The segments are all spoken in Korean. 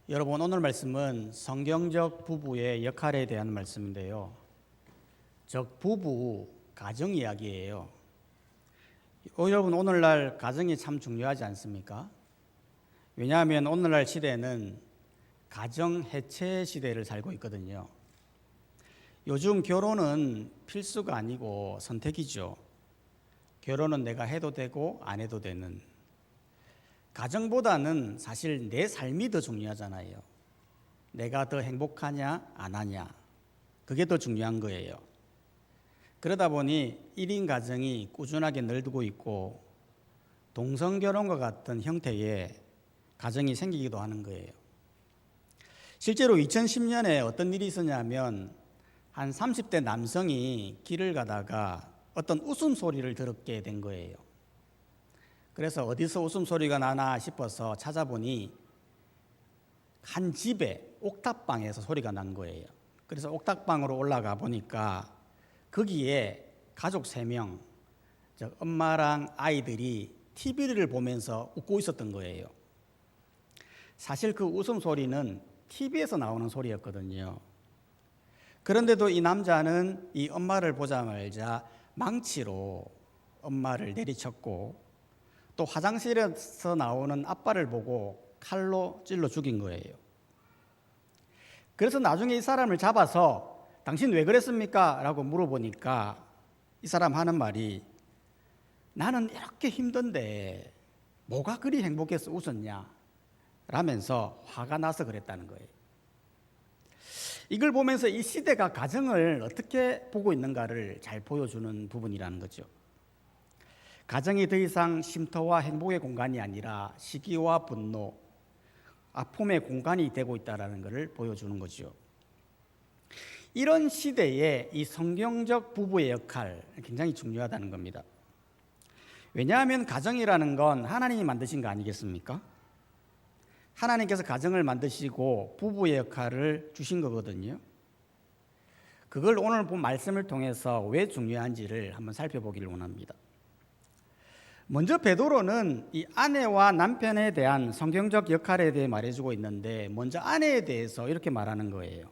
여러분, 오늘 말씀은 성경적 부부의 역할에 대한 말씀인데요. 즉 부부 가정 이야기예요. 여러분, 오늘날 가정이 참 중요하지 않습니까? 왜냐하면 오늘날 시대는 가정 해체 시대를 살고 있거든요. 요즘 결혼은 필수가 아니고 선택이죠. 결혼은 내가 해도 되고 안 해도 되는. 가정보다는 사실 내 삶이 더 중요하잖아요. 내가 더 행복하냐 안 하냐, 그게 더 중요한 거예요. 그러다 보니 1인 가정이 꾸준하게 늘고 있고 동성결혼과 같은 형태의 가정이 생기기도 하는 거예요. 실제로 2010년에 어떤 일이 있었냐면 한 30대 남성이 길을 가다가 어떤 웃음소리를 듣게 된 거예요. 그래서 어디서 웃음소리가 나나 싶어서 찾아보니 한 집에 옥탑방에서 소리가 난 거예요. 그래서 옥탑방으로 올라가 보니까 거기에 가족 3명, 즉 엄마랑 아이들이 TV를 보면서 웃고 있었던 거예요. 사실 그 웃음소리는 TV에서 나오는 소리였거든요. 그런데도 이 남자는 이 엄마를 보자마자 망치로 엄마를 내리쳤고 또 화장실에서 나오는 아빠를 보고 칼로 찔러 죽인 거예요. 그래서 나중에 이 사람을 잡아서 당신 왜 그랬습니까? 라고 물어보니까 이 사람 하는 말이 나는 이렇게 힘든데 뭐가 그리 행복해서 웃었냐? 라면서 화가 나서 그랬다는 거예요. 이걸 보면서 이 시대가 가정을 어떻게 보고 있는가를 잘 보여주는 부분이라는 거죠. 가정이 더 이상 쉼터와 행복의 공간이 아니라 시기와 분노, 아픔의 공간이 되고 있다는 것을 보여주는 거죠. 이런 시대에 이 성경적 부부의 역할 굉장히 중요하다는 겁니다. 왜냐하면 가정이라는 건 하나님이 만드신 거 아니겠습니까? 하나님께서 가정을 만드시고 부부의 역할을 주신 거거든요. 그걸 오늘 본 말씀을 통해서 왜 중요한지를 한번 살펴보기를 원합니다. 먼저 베드로는 이 아내와 남편에 대한 성경적 역할에 대해 말해주고 있는데 먼저 아내에 대해서 이렇게 말하는 거예요.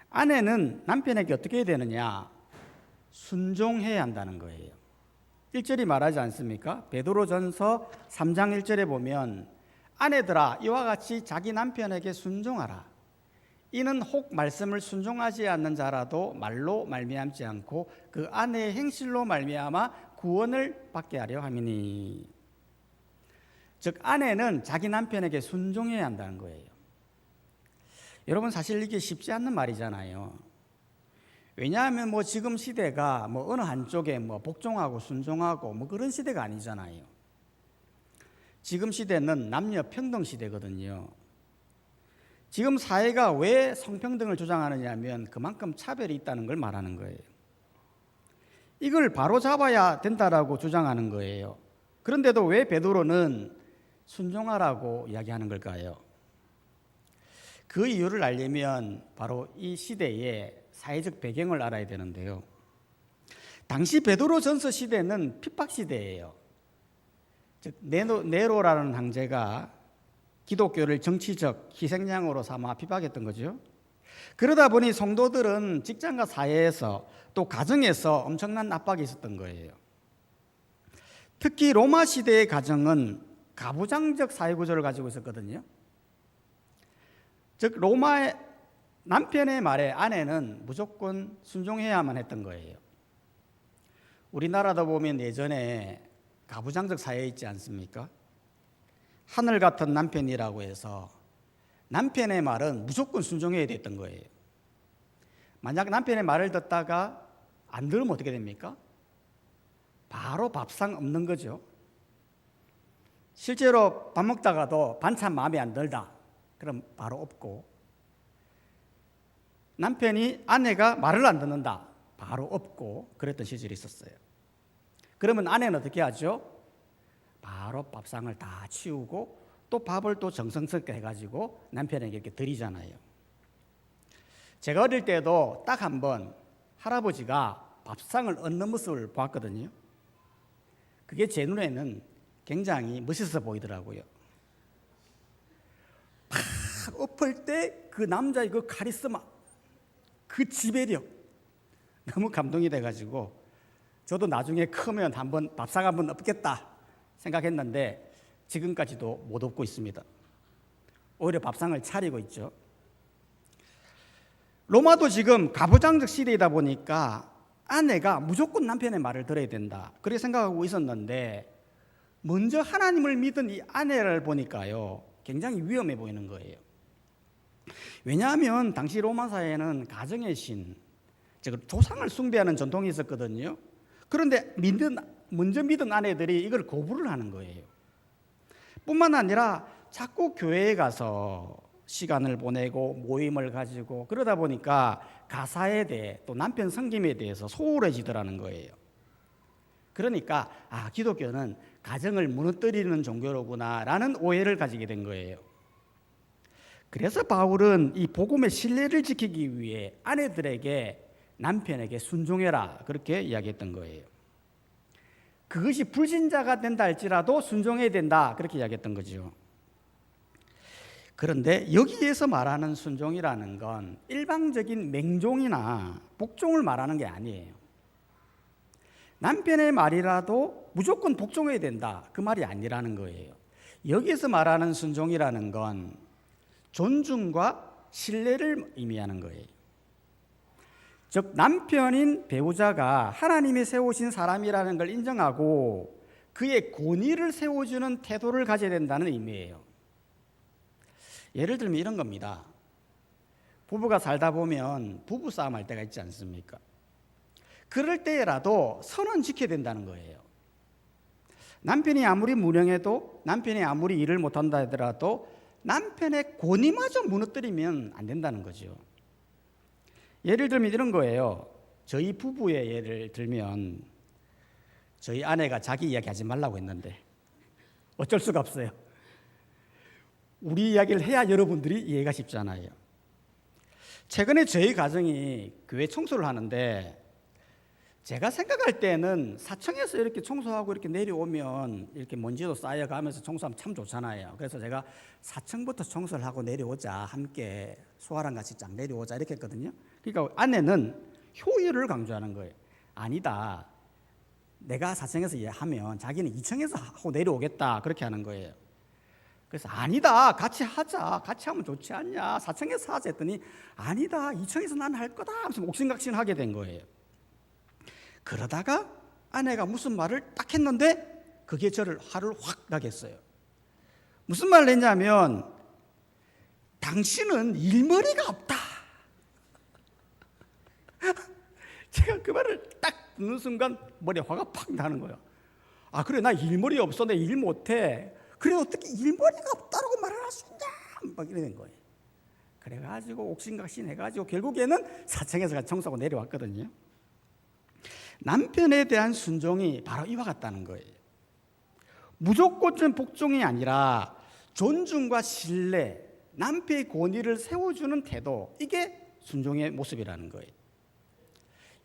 아내는 남편에게 어떻게 해야 되느냐? 순종해야 한다는 거예요. 1절이 말하지 않습니까? 베드로전서 3장 1절에 보면 아내들아 이와 같이 자기 남편에게 순종하라. 이는 혹 말씀을 순종하지 않는 자라도 말로 말미암지 않고 그 아내의 행실로 말미암아 구원을 받게 하려 함이니. 즉 아내는 자기 남편에게 순종해야 한다는 거예요. 여러분 사실 이게 쉽지 않는 말이잖아요. 왜냐하면 지금 시대가 어느 한쪽에 복종하고 순종하고 그런 시대가 아니잖아요. 지금 시대는 남녀 평등 시대거든요. 지금 사회가 왜 성평등을 주장하느냐 하면 그만큼 차별이 있다는 걸 말하는 거예요. 이걸 바로 잡아야 된다라고 주장하는 거예요. 그런데도 왜 베드로는 순종하라고 이야기하는 걸까요? 그 이유를 알려면 바로 이 시대의 사회적 배경을 알아야 되는데요. 당시 베드로전서 시대는 핍박 시대예요. 즉 네로라는 황제가 기독교를 정치적 희생양으로 삼아 핍박했던 거죠. 그러다 보니 성도들은 직장과 사회에서 또 가정에서 엄청난 압박이 있었던 거예요. 특히 로마 시대의 가정은 가부장적 사회구조를 가지고 있었거든요. 즉 로마의 남편의 말에 아내는 무조건 순종해야만 했던 거예요. 우리나라도 보면 예전에 가부장적 사회에 있지 않습니까? 하늘 같은 남편이라고 해서 남편의 말은 무조건 순종해야 됐던 거예요. 만약 남편의 말을 듣다가 안 들으면 어떻게 됩니까? 바로 밥상 없는 거죠. 실제로 밥 먹다가도 반찬 마음에 안 들다 그럼 바로 없고, 남편이 아내가 말을 안 듣는다 바로 없고 그랬던 시절이 있었어요. 그러면 아내는 어떻게 하죠? 바로 밥상을 다 치우고 또 밥을 또 정성스럽게 해가지고 남편에게 이렇게 드리잖아요. 제가 어릴 때도 딱 한 번 할아버지가 밥상을 얹는 모습을 봤거든요. 그게 제 눈에는 굉장히 멋있어 보이더라고요. 팍 엎을 때 그 남자의 그 카리스마, 그 지배력 너무 감동이 돼가지고 저도 나중에 크면 한번 밥상 한번 엎겠다 생각했는데 지금까지도 못 엎고 있습니다. 오히려 밥상을 차리고 있죠. 로마도 지금 가부장적 시대이다 보니까 아내가 무조건 남편의 말을 들어야 된다 그렇게 생각하고 있었는데 먼저 하나님을 믿은 이 아내를 보니까요 굉장히 위험해 보이는 거예요. 왜냐하면 당시 로마 사회에는 가정의 신, 즉 조상을 숭배하는 전통이 있었거든요. 그런데 먼저 믿은 아내들이 이걸 거부를 하는 거예요. 뿐만 아니라 자꾸 교회에 가서 시간을 보내고 모임을 가지고 그러다 보니까 가사에 대해 또 남편 섬김에 대해서 소홀해지더라는 거예요. 그러니까 기독교는 가정을 무너뜨리는 종교로구나 라는 오해를 가지게 된 거예요. 그래서 바울은 이 복음의 신뢰를 지키기 위해 아내들에게 남편에게 순종해라 그렇게 이야기했던 거예요. 그것이 불신자가 된다 할지라도 순종해야 된다 그렇게 이야기했던 거죠. 그런데 여기에서 말하는 순종이라는 건 일방적인 맹종이나 복종을 말하는 게 아니에요. 남편의 말이라도 무조건 복종해야 된다 그 말이 아니라는 거예요. 여기에서 말하는 순종이라는 건 존중과 신뢰를 의미하는 거예요. 즉 남편인 배우자가 하나님이 세우신 사람이라는 걸 인정하고 그의 권위를 세워주는 태도를 가져야 된다는 의미예요. 예를 들면 이런 겁니다. 부부가 살다 보면 부부싸움 할 때가 있지 않습니까? 그럴 때라도 선은 지켜야 된다는 거예요. 남편이 아무리 무능해도 남편이 아무리 일을 못한다 하더라도 남편의 권위마저 무너뜨리면 안 된다는 거죠. 예를 들면 이런 거예요. 저희 부부의 예를 들면 저희 아내가 자기 이야기 하지 말라고 했는데 어쩔 수가 없어요. 우리 이야기를 해야 여러분들이 이해가 쉽잖아요. 최근에 저희 가정이 교회 청소를 하는데 제가 생각할 때는 사청에서 이렇게 청소하고 이렇게 내려오면 이렇게 먼지도 쌓여가면서 청소하면 참 좋잖아요. 그래서 제가 4층부터 청소를 하고 내려오자, 함께 소아랑 같이 쫙 내려오자 이렇게 했거든요. 그러니까 아내는 효율을 강조하는 거예요. 아니다, 내가 4층에서 하면 자기는 2층에서 하고 내려오겠다 그렇게 하는 거예요. 그래서 아니다, 같이 하자, 같이 하면 좋지 않냐, 4층에서 하자 했더니 아니다, 2층에서 난 할 거다 하면서 옥신각신하게 된 거예요. 그러다가 아내가 무슨 말을 딱 했는데 그게 저를 화를 확 나게 했어요. 무슨 말을 했냐면 당신은 일머리가 없다. 제가 그 말을 딱 듣는 순간 머리에 화가 팍 나는 거예요. 그래, 나 일머리 없어, 내 일 못해. 그래 어떻게 일머리가 없다라고 말을 할 수 있냐 막 이래 된 거예요. 그래가지고 옥신각신 해가지고 결국에는 4층에서 청소하고 내려왔거든요. 남편에 대한 순종이 바로 이와 같다는 거예요. 무조건 복종이 아니라 존중과 신뢰, 남편의 권위를 세워주는 태도, 이게 순종의 모습이라는 거예요.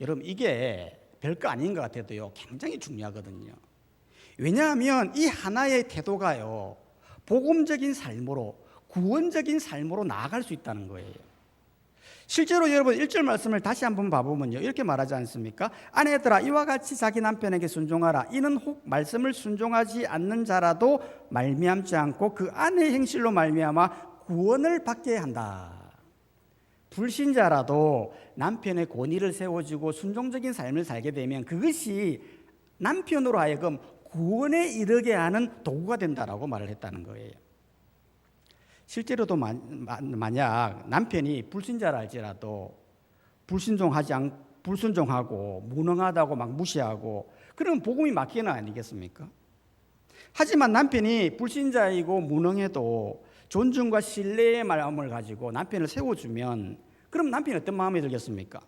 여러분 이게 별거 아닌 것 같아도요 굉장히 중요하거든요. 왜냐하면 이 하나의 태도가요 복음적인 삶으로, 구원적인 삶으로 나아갈 수 있다는 거예요. 실제로 여러분 1절 말씀을 다시 한번 봐보면요 이렇게 말하지 않습니까? 아내들아 이와 같이 자기 남편에게 순종하라. 이는 혹 말씀을 순종하지 않는 자라도 말미암지 않고 그 아내의 행실로 말미암아 구원을 받게 한다. 불신자라도 남편의 권위를 세워주고 순종적인 삶을 살게 되면 그것이 남편으로 하여금 구원에 이르게 하는 도구가 된다라고 말을 했다는 거예요. 실제로도 만약 남편이 불신자라 할지라도 불순종하고 무능하다고 막 무시하고 그러면 복음이 막히는 아니겠습니까? 하지만 남편이 불신자이고 무능해도 존중과 신뢰의 마음을 가지고 남편을 세워주면 그럼 남편이 어떤 마음이 들겠습니까?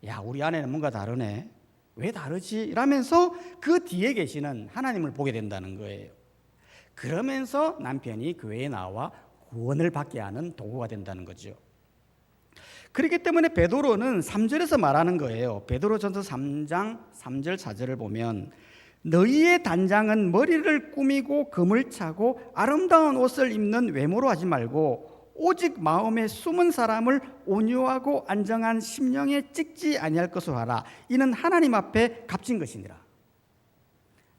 야, 우리 아내는 뭔가 다르네. 왜 다르지? 이러면서 그 뒤에 계시는 하나님을 보게 된다는 거예요. 그러면서 남편이 교회에 나와 구원을 받게 하는 도구가 된다는 거죠. 그렇기 때문에 베드로는 3절에서 말하는 거예요. 베드로전서 3장 3절 4절을 보면 너희의 단장은 머리를 꾸미고 금을 차고 아름다운 옷을 입는 외모로 하지 말고 오직 마음에 숨은 사람을 온유하고 안정한 심령에 찍지 아니할 것으로 하라. 이는 하나님 앞에 값진 것이니라.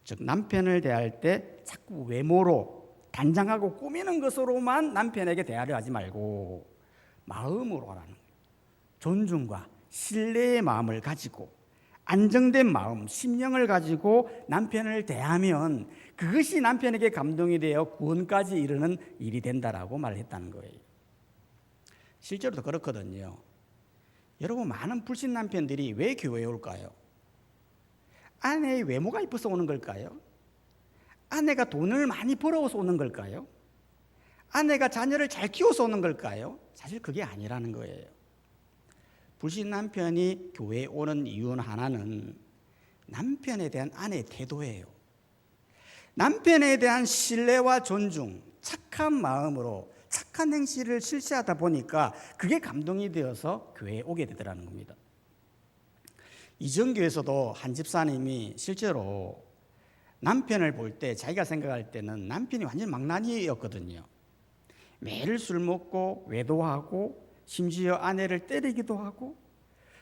즉 남편을 대할 때 자꾸 외모로 단장하고 꾸미는 것으로만 남편에게 대하려 하지 말고 마음으로 하라는 거예요. 존중과 신뢰의 마음을 가지고 안정된 마음, 심령을 가지고 남편을 대하면 그것이 남편에게 감동이 되어 구원까지 이르는 일이 된다라고 말했다는 거예요. 실제로도 그렇거든요. 여러분, 많은 불신 남편들이 왜 교회에 올까요? 아내의 외모가 이뻐서 오는 걸까요? 아내가 돈을 많이 벌어서 오는 걸까요? 아내가 자녀를 잘 키워서 오는 걸까요? 사실 그게 아니라는 거예요. 불신 남편이 교회에 오는 이유는 하나는 남편에 대한 아내의 태도예요. 남편에 대한 신뢰와 존중, 착한 마음으로 착한 행실을 실시하다 보니까 그게 감동이 되어서 교회에 오게 되더라는 겁니다. 이전교에서도 한 집사님이 실제로 남편을 볼 때 자기가 생각할 때는 남편이 완전 망나니였거든요. 매일 술 먹고 외도하고 심지어 아내를 때리기도 하고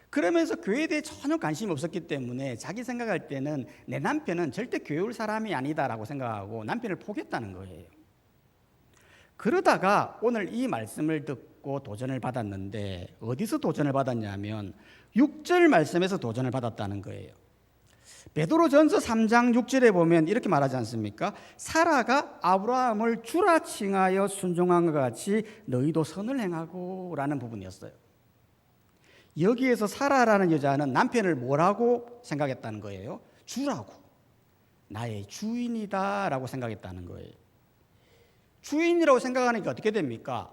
그러면서 교회에 대해 전혀 관심이 없었기 때문에 자기 생각할 때는 내 남편은 절대 교회 올 사람이 아니다라고 생각하고 남편을 포기했다는 거예요. 그러다가 오늘 이 말씀을 듣고 도전을 받았는데 어디서 도전을 받았냐면 6절 말씀에서 도전을 받았다는 거예요. 베드로전서 3장 6절에 보면 이렇게 말하지 않습니까? 사라가 아브라함을 주라 칭하여 순종한 것 같이 너희도 선을 행하고 라는 부분이었어요. 여기에서 사라라는 여자는 남편을 뭐라고 생각했다는 거예요? 주라고, 나의 주인이다 라고 생각했다는 거예요. 주인이라고 생각하니까 어떻게 됩니까?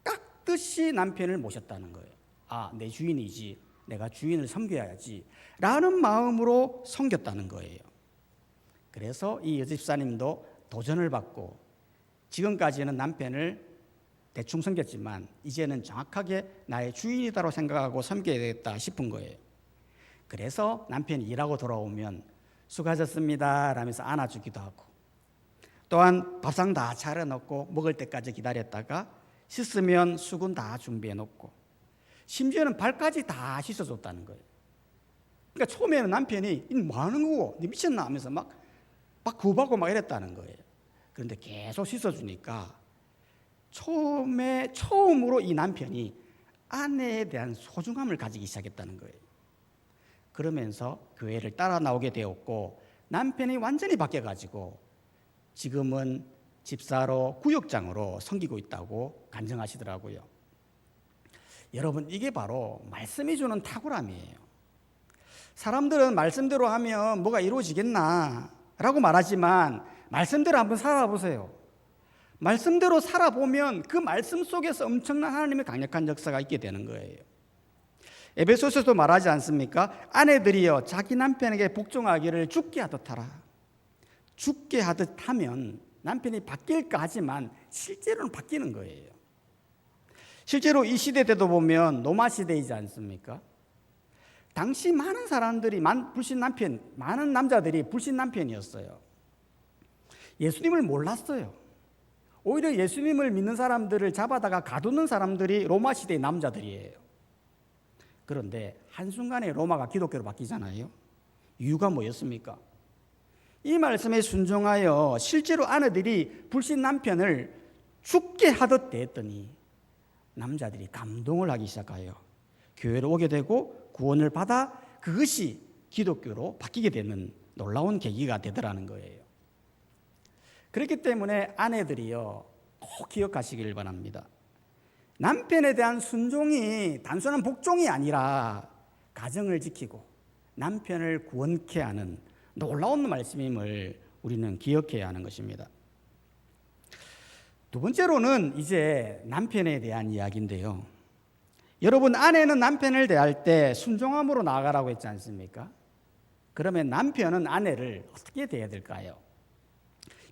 깍듯이 남편을 모셨다는 거예요. 아, 내 주인이지, 내가 주인을 섬겨야지 라는 마음으로 섬겼다는 거예요. 그래서 이 여집사님도 도전을 받고 지금까지는 남편을 대충 섬겼지만 이제는 정확하게 나의 주인이다라고 생각하고 섬겨야 되겠다 싶은 거예요. 그래서 남편이 일하고 돌아오면 수고하셨습니다 라면서 안아주기도 하고, 또한 밥상 다 차려놓고 먹을 때까지 기다렸다가 씻으면 수건 다 준비해놓고 심지어는 발까지 다 씻어줬다는 거예요. 그러니까 처음에는 남편이 뭐 하는 거고 너 미쳤나 하면서 막 구박하고 막 이랬다는 거예요. 그런데 계속 씻어주니까 처음으로 이 남편이 아내에 대한 소중함을 가지기 시작했다는 거예요. 그러면서 교회를 따라 나오게 되었고 남편이 완전히 바뀌어가지고 지금은 집사로 구역장으로 섬기고 있다고 간증하시더라고요. 여러분, 이게 바로 말씀이 주는 탁월함이에요. 사람들은 말씀대로 하면 뭐가 이루어지겠나 라고 말하지만 말씀대로 한번 살아보세요. 말씀대로 살아보면 그 말씀 속에서 엄청난 하나님의 강력한 역사가 있게 되는 거예요. 에베소서도 말하지 않습니까? 아내들이여 자기 남편에게 복종하기를 죽게 하듯 하라. 죽게 하듯 하면 남편이 바뀔까 하지만 실제로는 바뀌는 거예요. 실제로 이 시대 때도 보면 노마 시대이지 않습니까? 당시 많은 사람들이 많은 남자들이 불신 남편이었어요. 예수님을 몰랐어요. 오히려 예수님을 믿는 사람들을 잡아다가 가두는 사람들이 로마 시대의 남자들이에요. 그런데 한순간에 로마가 기독교로 바뀌잖아요. 이유가 뭐였습니까? 이 말씀에 순종하여 실제로 아내들이 불신 남편을 죽게 하듯 대했더니 남자들이 감동을 하기 시작하여 교회로 오게 되고 구원을 받아 그것이 기독교로 바뀌게 되는 놀라운 계기가 되더라는 거예요. 그렇기 때문에 아내들이요, 꼭 기억하시길 바랍니다. 남편에 대한 순종이 단순한 복종이 아니라 가정을 지키고 남편을 구원케 하는 놀라운 말씀임을 우리는 기억해야 하는 것입니다. 두 번째로는 이제 남편에 대한 이야기인데요. 여러분, 아내는 남편을 대할 때 순종함으로 나아가라고 했지 않습니까? 그러면 남편은 아내를 어떻게 대해야 될까요?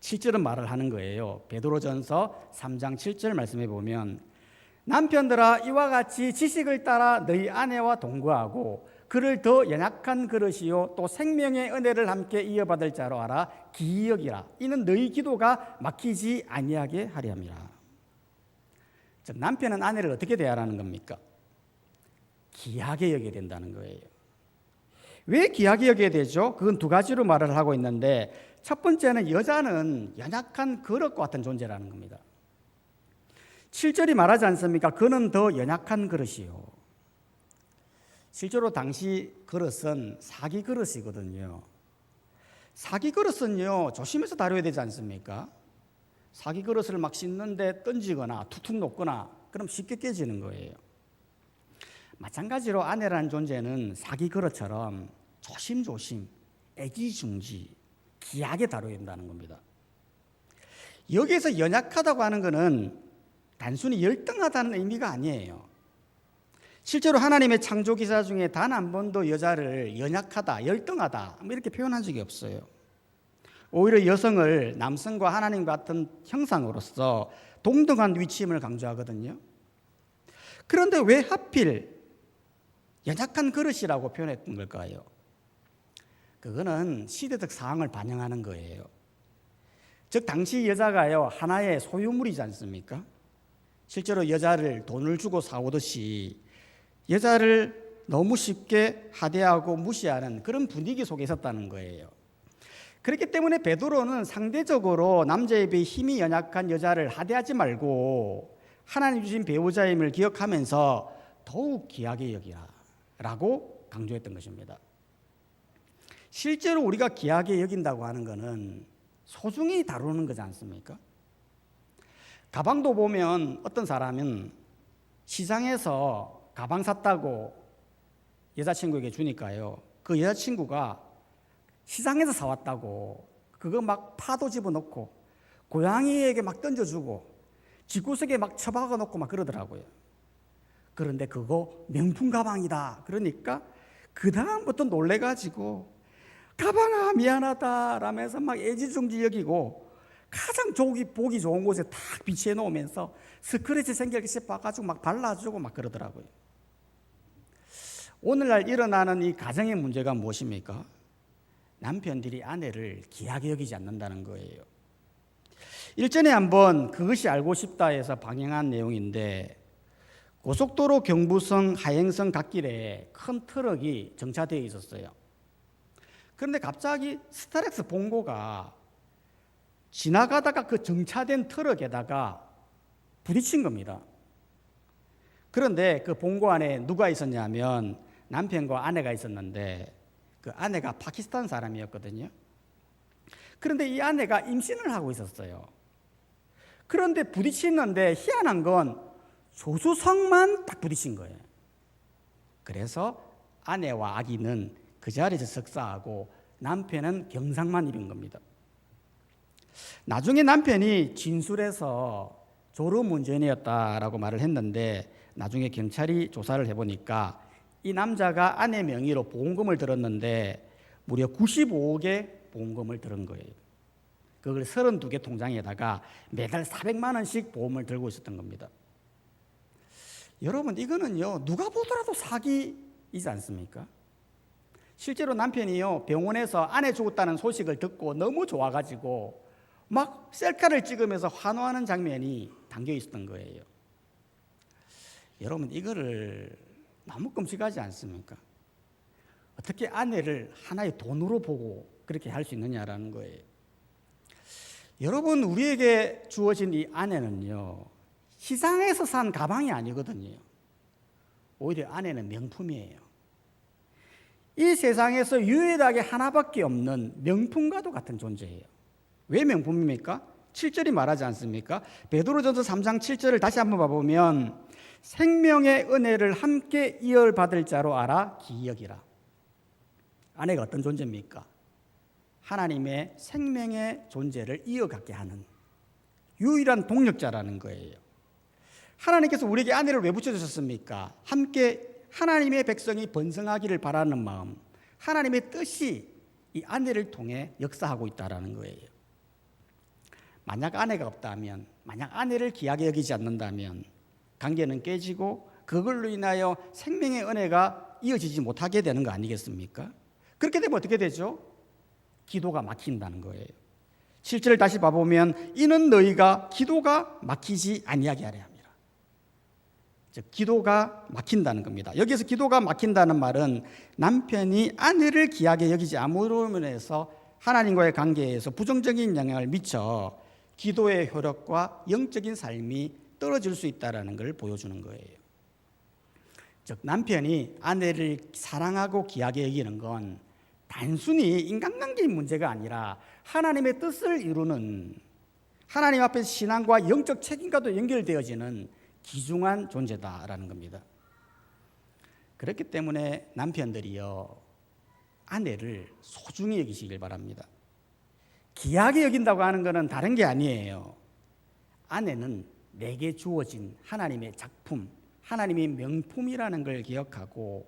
7절은 말을 하는 거예요. 베드로전서 3장 7절 말씀해 보면 남편들아 이와 같이 지식을 따라 너희 아내와 동거하고 그를 더 연약한 그릇이요 또 생명의 은혜를 함께 이어받을 자로 알아 기이 여기라. 이는 너희 기도가 막히지 아니하게 하려 함이라. 즉 남편은 아내를 어떻게 대하라는 겁니까? 귀하게 여겨야 된다는 거예요. 왜 귀하게 여겨야 되죠? 그건 두 가지로 말을 하고 있는데, 첫 번째는 여자는 연약한 그릇과 같은 존재라는 겁니다. 7절이 말하지 않습니까? 그는 더 연약한 그릇이요. 실제로 당시 그릇은 사기 그릇이거든요. 사기 그릇은요, 조심해서 다뤄야 되지 않습니까? 사기 그릇을 막 씻는데 던지거나 툭툭 놓거나 그럼 쉽게 깨지는 거예요. 마찬가지로 아내라는 존재는 사기 그릇처럼 조심조심, 애지중지, 귀하게 다뤄야 된다는 겁니다. 여기에서 연약하다고 하는 것은 단순히 열등하다는 의미가 아니에요. 실제로 하나님의 창조 기사 중에 단 한 번도 여자를 연약하다, 열등하다 이렇게 표현한 적이 없어요. 오히려 여성을 남성과 하나님 같은 형상으로서 동등한 위치임을 강조하거든요. 그런데 왜 하필 연약한 그릇이라고 표현했던 걸까요? 그거는 시대적 상황을 반영하는 거예요. 즉 당시 여자가요, 하나의 소유물이지 않습니까? 실제로 여자를 돈을 주고 사오듯이 여자를 너무 쉽게 하대하고 무시하는 그런 분위기 속에 있었다는 거예요. 그렇기 때문에 베드로는 상대적으로 남자에 비해 힘이 연약한 여자를 하대하지 말고 하나님 주신 배우자임을 기억하면서 더욱 귀하게 여기라 라고 강조했던 것입니다. 실제로 우리가 귀하게 여긴다고 하는 것은 소중히 다루는 거지 않습니까? 가방도 보면 어떤 사람은 시장에서 가방 샀다고 여자친구에게 주니까요, 그 여자친구가 시장에서 사왔다고 그거 막 파도 집어넣고 고양이에게 막 던져주고 집구석에 막 처박아 놓고 막 그러더라고요. 그런데 그거 명품 가방이다 그러니까 그 다음부터 놀래가지고 가방아 미안하다 라면서 막 애지중지 여기고 가장 보기 좋은 곳에 탁 비치해 놓으면서 스크래치 생기게 씹어가지고 막 발라주고 막 그러더라고요. 오늘날 일어나는 이 가정의 문제가 무엇입니까? 남편들이 아내를 귀하게 여기지 않는다는 거예요. 일전에 한번 그것이 알고 싶다 해서 방영한 내용인데, 고속도로 경부선 하행선 갓길에 큰 트럭이 정차되어 있었어요. 그런데 갑자기 스타렉스 봉고가 지나가다가 그 정차된 트럭에다가 부딪힌 겁니다. 그런데 그 봉고 안에 누가 있었냐면 남편과 아내가 있었는데, 그 아내가 파키스탄 사람이었거든요. 그런데 이 아내가 임신을 하고 있었어요. 그런데 부딪히는데 희한한 건 조수석만 딱 부딪힌 거예요. 그래서 아내와 아기는 그 자리에서 석사하고 남편은 경상만 입은 겁니다. 나중에 남편이 진술해서 졸음운전이었다라고 말을 했는데, 나중에 경찰이 조사를 해보니까 이 남자가 아내 명의로 보험금을 들었는데 무려 95억의 보험금을 들은 거예요. 그걸 32개 통장에다가 매달 400만 원씩 보험을 들고 있었던 겁니다. 여러분, 이거는요 누가 보더라도 사기이지 않습니까? 실제로 남편이요 병원에서 아내 죽었다는 소식을 듣고 너무 좋아가지고 막 셀카를 찍으면서 환호하는 장면이 담겨 있었던 거예요. 여러분, 이거를 너무 끔찍하지 않습니까? 어떻게 아내를 하나의 돈으로 보고 그렇게 할 수 있느냐라는 거예요. 여러분, 우리에게 주어진 이 아내는요 시장에서 산 가방이 아니거든요. 오히려 아내는 명품이에요. 이 세상에서 유일하게 하나밖에 없는 명품과도 같은 존재예요. 왜 명품입니까? 7절이 말하지 않습니까? 베드로전서 3장 7절을 다시 한번 봐보면 생명의 은혜를 함께 이어받을 자로 알아 기여기라. 아내가 어떤 존재입니까? 하나님의 생명의 존재를 이어가게 하는 유일한 동력자라는 거예요. 하나님께서 우리에게 아내를 왜 붙여주셨습니까? 함께 하나님의 백성이 번성하기를 바라는 마음, 하나님의 뜻이 이 아내를 통해 역사하고 있다는 거예요. 만약 아내가 없다면, 만약 아내를 귀하게 여기지 않는다면 관계는 깨지고 그걸로 인하여 생명의 은혜가 이어지지 못하게 되는 거 아니겠습니까? 그렇게 되면 어떻게 되죠? 기도가 막힌다는 거예요. 7절을 다시 봐보면 이는 너희가 기도가 막히지 아니하게 하려 함이라. 즉 기도가 막힌다는 겁니다. 여기서 기도가 막힌다는 말은 남편이 아내를 귀하게 여기지 않음으로 인해서 하나님과의 관계에서 부정적인 영향을 미쳐 기도의 효력과 영적인 삶이 떨어질 수 있다는 걸 보여주는 거예요. 즉 남편이 아내를 사랑하고 귀하게 여기는 건 단순히 인간관계의 문제가 아니라 하나님의 뜻을 이루는, 하나님 앞에 신앙과 영적 책임과도 연결되어지는 귀중한 존재다라는 겁니다. 그렇기 때문에 남편들이요, 아내를 소중히 여기시길 바랍니다. 귀하게 여긴다고 하는 것은 다른 게 아니에요. 아내는 내게 주어진 하나님의 작품, 하나님의 명품이라는 걸 기억하고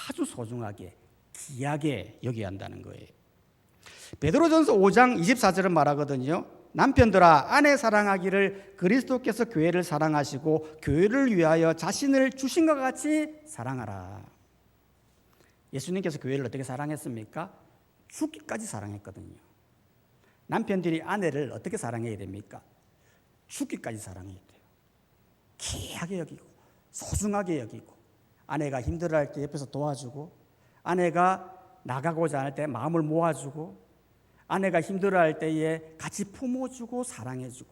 아주 소중하게 귀하게 여겨야 한다는 거예요. 베드로전서 5장 24절은 말하거든요. 남편들아 아내 사랑하기를 그리스도께서 교회를 사랑하시고 교회를 위하여 자신을 주신 것 같이 사랑하라. 예수님께서 교회를 어떻게 사랑했습니까? 죽기까지 사랑했거든요. 남편들이 아내를 어떻게 사랑해야 됩니까? 죽기까지 사랑해야 돼요. 귀하게 여기고 소중하게 여기고, 아내가 힘들어할 때 옆에서 도와주고, 아내가 나가고자 할 때 마음을 모아주고, 아내가 힘들어할 때에 같이 품어주고 사랑해주고,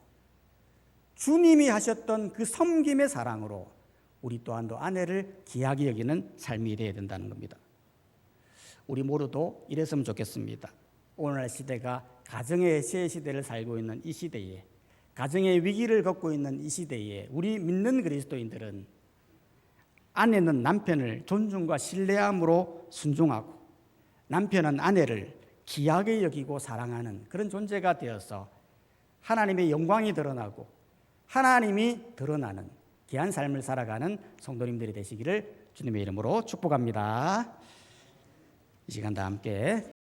주님이 하셨던 그 섬김의 사랑으로 우리 또한도 아내를 귀하게 여기는 삶이 되어야 된다는 겁니다. 우리 모두도 이랬으면 좋겠습니다. 오늘날 시대가 가정의 새 시대를 살고 있는 이 시대에, 가정의 위기를 겪고 있는 이 시대에 우리 믿는 그리스도인들은 아내는 남편을 존중과 신뢰함으로 순종하고, 남편은 아내를 귀하게 여기고 사랑하는 그런 존재가 되어서 하나님의 영광이 드러나고 하나님이 드러나는 귀한 삶을 살아가는 성도님들이 되시기를 주님의 이름으로 축복합니다. 이 시간 다 함께